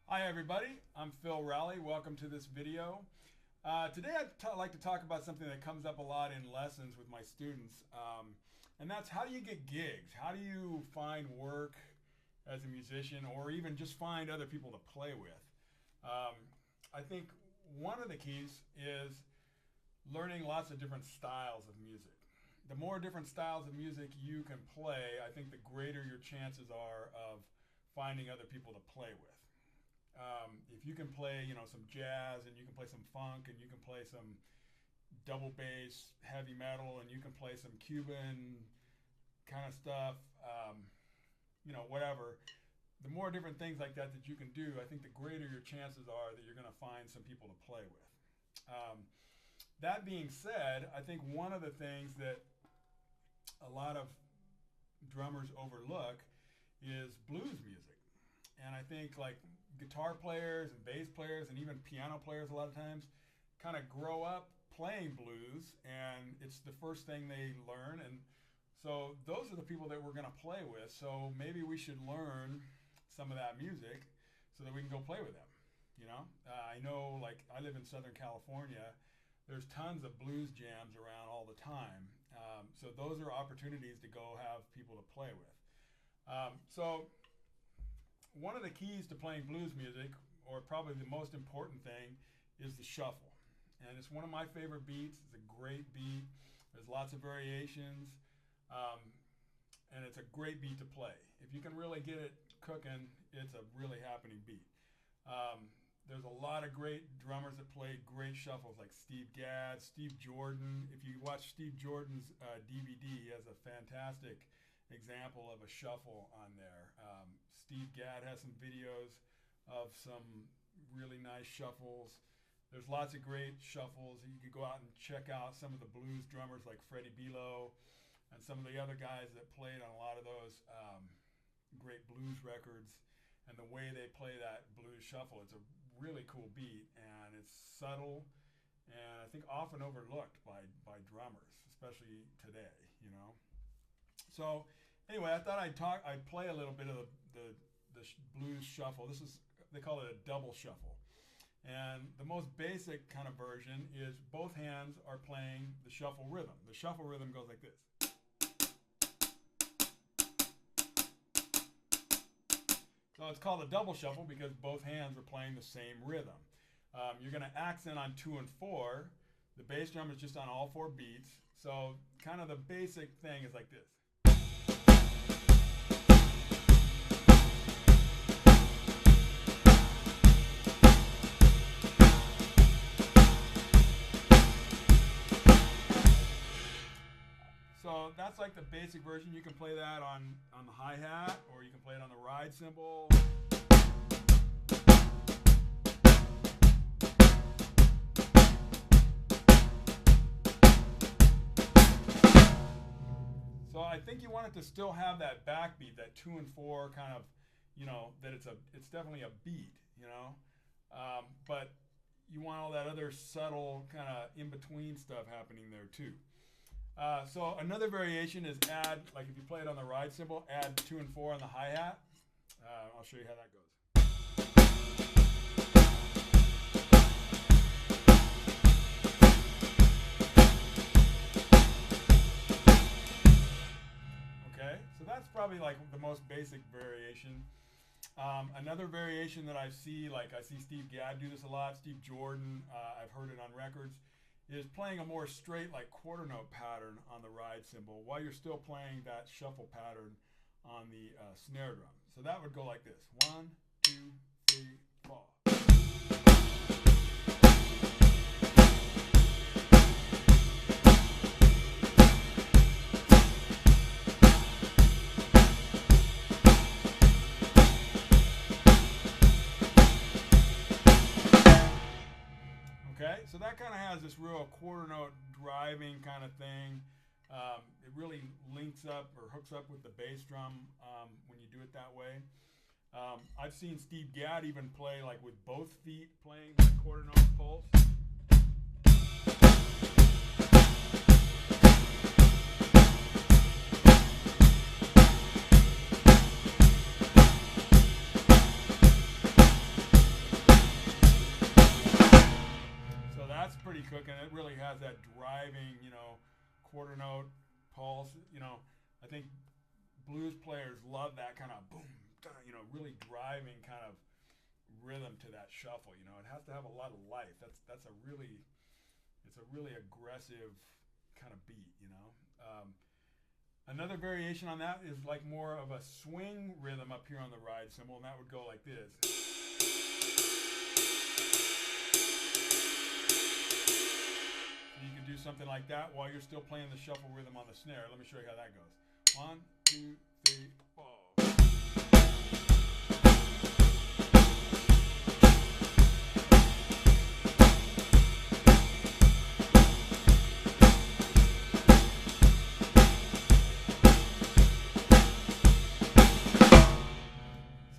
Hi everybody, I'm Phil Rowley. Welcome to this video. Today I'd like to talk about something that comes up a lot in lessons with my students, and that's how do you get gigs? How do you find work as a musician, or even just find other people to play with? I think one of the keys is learning lots of different styles of music. The more different styles of music you can play, I think the greater your chances are of finding other people to play with. If you can play, some jazz, and you can play some funk, and you can play some double bass, heavy metal, and you can play some Cuban kind of stuff, whatever. The more different things like that you can do, I think the greater your chances are that you're going to find some people to play with. That being said, I think one of the things that a lot of drummers overlook is blues music. And I think like guitar players and bass players and even piano players a lot of times kind of grow up playing blues, and it's the first thing they learn. And so those are the people that we're going to play with. So maybe we should learn some of that music so that we can go play with them. I know, like, I live in Southern California. There's tons of blues jams around all the time. So those are opportunities to go have people to play with. So one of the keys to playing blues music, or probably the most important thing, is the shuffle. And it's one of my favorite beats. It's a great beat. There's lots of variations. And it's a great beat to play. If you can really get it cooking, it's a really happening beat. There's a lot of great drummers that play great shuffles, like Steve Gadd, Steve Jordan. If you watch Steve Jordan's DVD, he has a fantastic example of a shuffle on there. Steve Gadd has some videos of some really nice shuffles. There's lots of great shuffles. You could go out and check out some of the blues drummers like Freddie Belo and some of the other guys that played on a lot of those great blues records. And the way they play that blues shuffle, it's a really cool beat, and it's subtle, and I think often overlooked by drummers, especially today. So anyway, I thought I'd play a little bit of the blues shuffle. They call it a double shuffle. And the most basic kind of version is both hands are playing the shuffle rhythm. The shuffle rhythm goes like this. So it's called a double shuffle because both hands are playing the same rhythm. You're going to accent on 2 and 4. The bass drum is just on all 4 beats. So kind of the basic thing is like this. So that's like the basic version. You can play that on the hi-hat, or you can play it on the ride cymbal. So I think you want it to still have that backbeat, that 2 and 4 kind of, that it's definitely a beat, but you want all that other subtle kind of in-between stuff happening there too. So another variation is add, like if you play it on the ride cymbal, add 2 and 4 on the hi-hat. I'll show you how that goes. Okay, so that's probably like the most basic variation. Another variation that I see Steve Gadd do this a lot, Steve Jordan, I've heard it on records, is playing a more straight, like, quarter note pattern on the ride cymbal while you're still playing that shuffle pattern on the snare drum. So that would go like this. 1, 2, 3, 4. Okay, so that kind of has this real quarter note driving kind of thing. It really links up or hooks up with the bass drum when you do it that way. I've seen Steve Gadd even play like with both feet playing the quarter note pulse. pretty cooking. It really has that driving, quarter note pulse. I think blues players love that kind of boom, really driving kind of rhythm to that shuffle. It has to have a lot of life. It's a really aggressive kind of beat. Another variation on that is like more of a swing rhythm up here on the ride cymbal, and that would go like this. So you can do something like that while you're still playing the shuffle rhythm on the snare. Let me show you how that goes. 1, 2, 3, 4.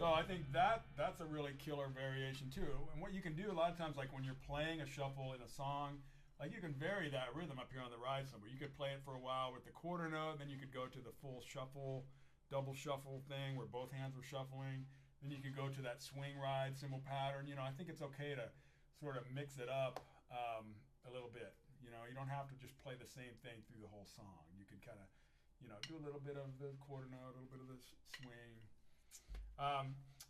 I think that's a really killer variation too. And what you can do a lot of times, like when you're playing a shuffle in a song, like you can vary that rhythm up here on the ride cymbal. You could play it for a while with the quarter note, then you could go to the full shuffle, double shuffle thing where both hands were shuffling. Then you could go to that swing ride cymbal pattern. I think it's okay to sort of mix it up a little bit. You don't have to just play the same thing through the whole song. You could kind of, do a little bit of the quarter note, a little bit of the swing.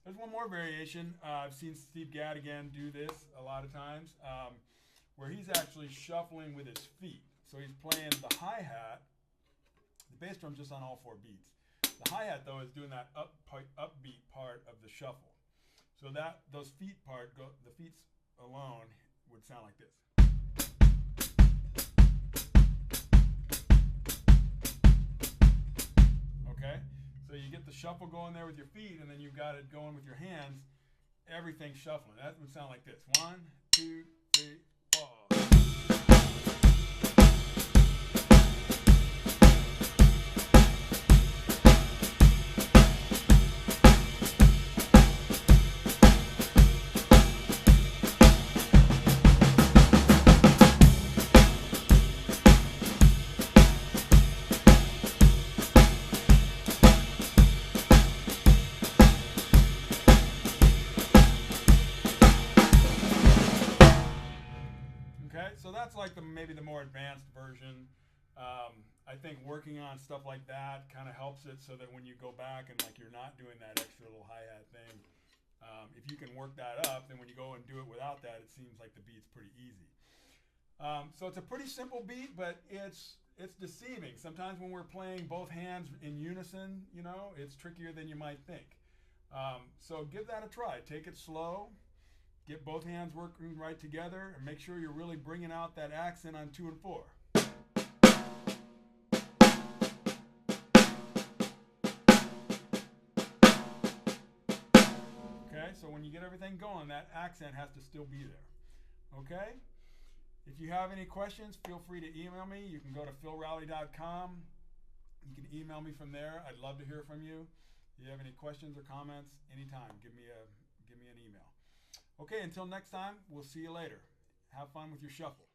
There's one more variation. I've seen Steve Gadigan do this a lot of times, where he's actually shuffling with his feet. So he's playing the hi-hat. The bass drum's just on all 4 beats. The hi-hat, though, is doing that upbeat part of the shuffle. So those feet the feet alone would sound like this. Okay? So you get the shuffle going there with your feet, and then you've got it going with your hands. Everything's shuffling. That would sound like this. 1, 2, 3, 4. So that's like maybe the more advanced version. I think working on stuff like that kind of helps it so that when you go back and like you're not doing that extra little hi-hat thing, if you can work that up, then when you go and do it without that, it seems like the beat's pretty easy. So it's a pretty simple beat, but it's deceiving. Sometimes when we're playing both hands in unison, it's trickier than you might think. So give that a try. Take it slow. Get both hands working right together, and make sure you're really bringing out that accent on 2 and 4. Okay, so when you get everything going, that accent has to still be there. Okay? If you have any questions, feel free to email me. You can go to philrowley.com. You can email me from there. I'd love to hear from you. If you have any questions or comments, anytime, give me an email. Okay, until next time, we'll see you later. Have fun with your shuffle.